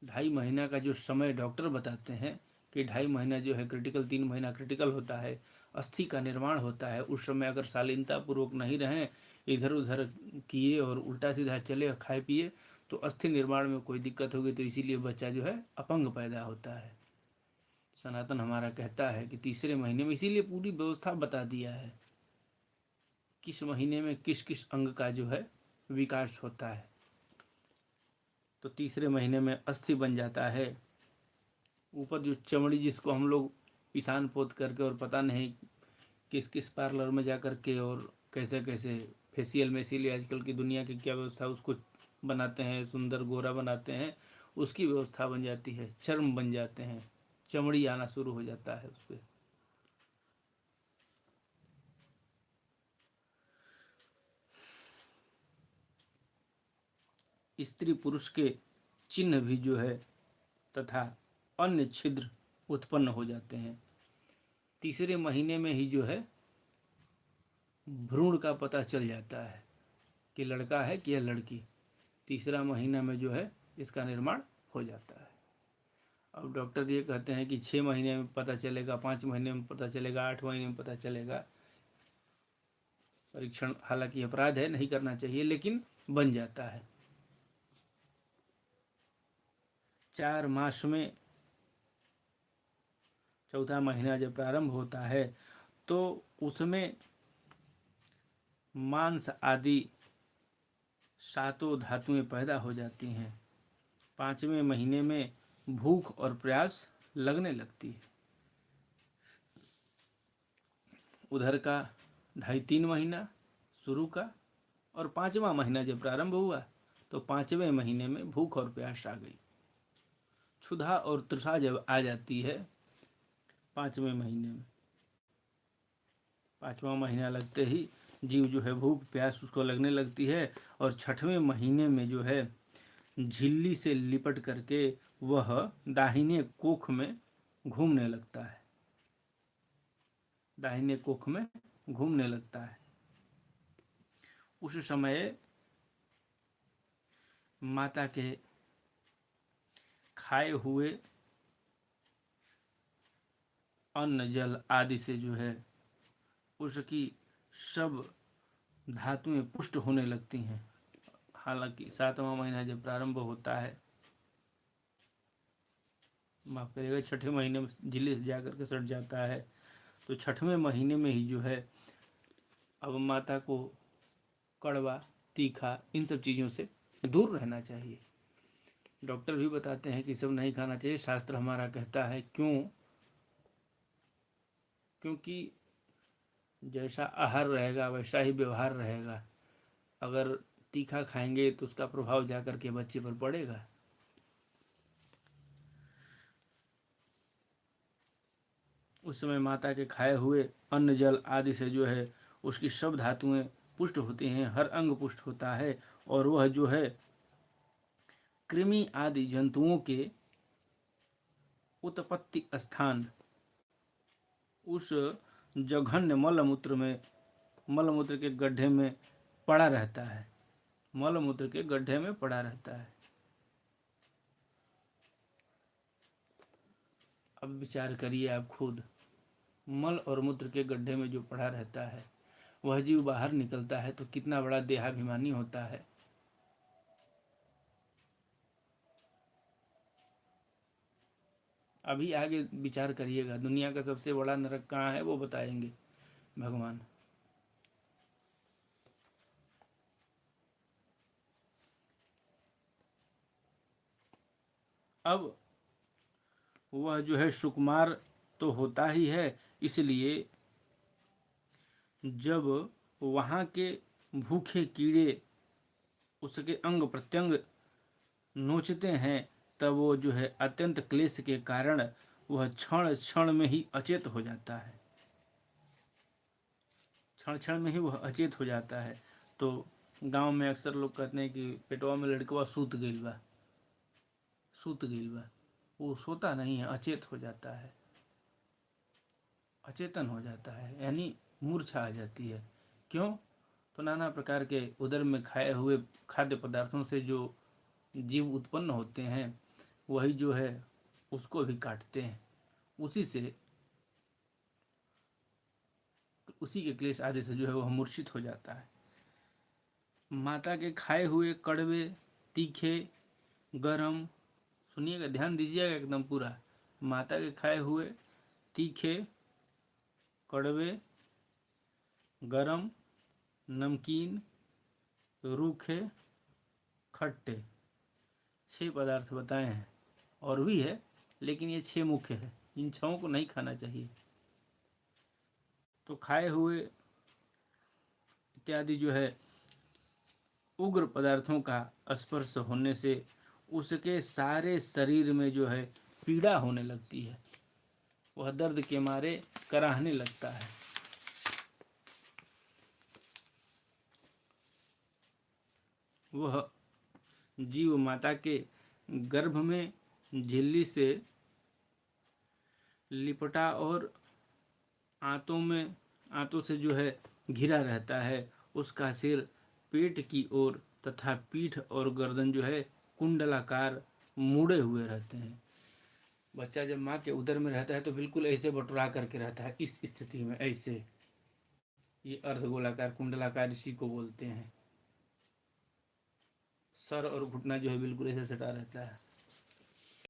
2.5 महीना का जो समय डॉक्टर बताते हैं कि 2.5 महीना जो है क्रिटिकल, 3 महीना क्रिटिकल होता है, अस्थि का निर्माण होता है। उस समय अगर शालीनता पूर्वक नहीं रहें, इधर उधर किए और उल्टा सीधा चले, खाए पिए, तो अस्थि निर्माण में कोई दिक्कत होगी। तो इसीलिए बच्चा जो है अपंग पैदा होता है। सनातन हमारा कहता है कि तीसरे महीने में, इसीलिए पूरी व्यवस्था बता दिया है किस महीने में किस किस अंग का जो है विकास होता है। तो तीसरे महीने में अस्थि बन जाता है। ऊपर जो चमड़ी, जिसको हम लोग पिसान पोत करके और पता नहीं किस किस पार्लर में जा कर के और कैसे कैसे फेशियल में, इसीलिए आजकल की दुनिया की क्या व्यवस्था, उसको बनाते हैं, सुंदर गोरा बनाते हैं, उसकी व्यवस्था बन जाती है, चर्म बन जाते हैं, चमड़ी आना शुरू हो जाता है उस पर। स्त्री पुरुष के चिन्ह भी जो है तथा अन्य छिद्र उत्पन्न हो जाते हैं। तीसरे महीने में ही जो है भ्रूण का पता चल जाता है कि लड़का है कि यह लड़की। तीसरा महीना में जो है इसका निर्माण हो जाता है। अब डॉक्टर ये कहते हैं कि 6 महीने में पता चलेगा, 5 महीने में पता चलेगा, 8 महीने में पता चलेगा। परीक्षण हालांकि अपराध है, नहीं करना चाहिए, लेकिन बन जाता है। 4 मास में चौथा महीना जब प्रारंभ होता है तो उसमें मांस आदि 7 धातुएं पैदा हो जाती हैं। 5वें महीने में भूख और प्यास लगने लगती है। उधर का 2.5-3 महीना शुरू का, और 5वां महीना जब प्रारंभ हुआ तो 5वें महीने में भूख और प्यास आ गई। क्षुधा और तृषा जब आ जाती है 5वें महीने में, 5वां महीना लगते ही जीव जो है भूख प्यास उसको लगने लगती है। और 6वें महीने में जो है झिल्ली से लिपट करके वह दाहिने कोख में घूमने लगता है, दाहिने कोख में घूमने लगता है। उस समय माता के खाए हुए अन्न जल आदि से जो है उसकी सब धातुएं पुष्ट होने लगती हैं। हालांकि 7वां महीना जब प्रारंभ होता है, माफ करिएगा, 6ठे महीने में झिल्ली से जाकर के सट जाता है, तो 6वें महीने में ही जो है अब माता को कड़वा, तीखा, इन सब चीज़ों से दूर रहना चाहिए। डॉक्टर भी बताते हैं कि सब नहीं खाना चाहिए। शास्त्र हमारा कहता है क्योंकि जैसा आहार रहेगा वैसा ही व्यवहार रहेगा। अगर तीखा खाएंगे तो उसका प्रभाव जा कर के बच्चे पर पड़ेगा। उस समय माता के खाए हुए अन्न जल आदि से जो है उसकी सब धातुएं पुष्ट होती हैं, हर अंग पुष्ट होता है, और वह जो है कृमि आदि जंतुओं के उत्पत्ति स्थान उस जघन्य मलमूत्र के गड्ढे में पड़ा रहता है, मलमूत्र के गड्ढे में पड़ा रहता है। अब विचार करिए आप खुद, मल और मूत्र के गड्ढे में जो पड़ा रहता है वह जीव बाहर निकलता है तो कितना बड़ा देहाभिमानी होता है। अभी आगे विचार करिएगा, दुनिया का सबसे बड़ा नरक कहाँ है वो बताएंगे भगवान। अब वह जो है सुकुमार तो होता ही है, इसलिए जब वहाँ के भूखे कीड़े उसके अंग प्रत्यंग नोचते हैं तब वो जो है अत्यंत क्लेश के कारण वह क्षण क्षण में ही अचेत हो जाता है, क्षण क्षण में ही वह अचेत हो जाता है। तो गांव में अक्सर लोग कहते हैं कि पेटवा में लड़कवा सूत गइल बा, सूत गइल बा। वो सोता नहीं है, अचेत हो जाता है, अचेतन हो जाता है, यानी मूर्छा आ जाती है। क्यों? तो नाना प्रकार के उदर में खाए हुए खाद्य पदार्थों से जो जीव उत्पन्न होते हैं वही जो है उसको भी काटते हैं। उसी के क्लेश आदि से जो है वह मूर्छित हो जाता है। माता के खाए हुए कड़वे, तीखे, गरम, सुनिएगा, ध्यान दीजिएगा एकदम पूरा। माता के खाए हुए तीखे, कड़वे, गरम, नमकीन, रूखे, खट्टे, 6 पदार्थ बताए हैं। और भी है लेकिन ये 6 मुख्य है, इन 6 को नहीं खाना चाहिए। तो खाए हुए इत्यादि जो है उग्र पदार्थों का स्पर्श होने से उसके सारे शरीर में जो है पीड़ा होने लगती है, वह दर्द के मारे कराहने लगता है। वह जीव माता के गर्भ में झिल्ली से लिपटा और आंतों से जो है घिरा रहता है। उसका सिर पेट की ओर तथा पीठ और गर्दन जो है कुंडलाकार मुड़े हुए रहते हैं। बच्चा जब माँ के उदर में रहता है तो बिल्कुल ऐसे बटुरा करके रहता है, इस स्थिति में ऐसे, ये अर्धगोलाकार कुंडलाकार इसी को बोलते हैं। सर और घुटना जो है बिल्कुल ऐसे सटा रहता है।